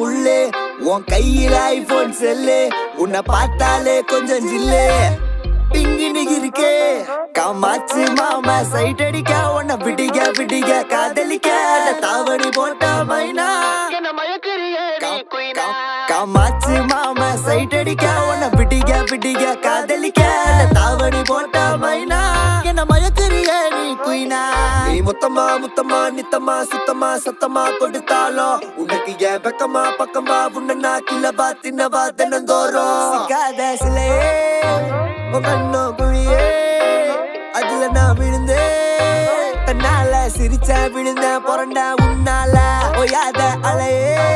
புள்ளே உன் கையில ஐபோன் செல்லு உன்னை பார்த்தாலே கொஞ்சம் ஜில்லு பிங்கினு இருக்கே காமாச்சு மாமா சைட் அடிக்க உன்னை பிடிக்க காதலிக்க தாவணி போட்ட மைனா காமாச்சு மாமா சைட் அடிக்க உன்னை பிடிக்க காதலிக்க தாவணி போட்ட மைனா என்ன மயக்கிறிய நீ குயினா நீ முத்தமா நித்தமா சுத்தமா சத்தமா கொடுத்தாலும் உனக்கு ஏன் பக்கமா பக்கமா உன்ன கிளவா தின்னவா தினந்தோறும் சிலே கண்ணோ குழியே அதுல நான் விழுந்தேன் தன்னால சிரிச்சா விழுந்த பொறண்டா உன்னால ஓயாத அலையே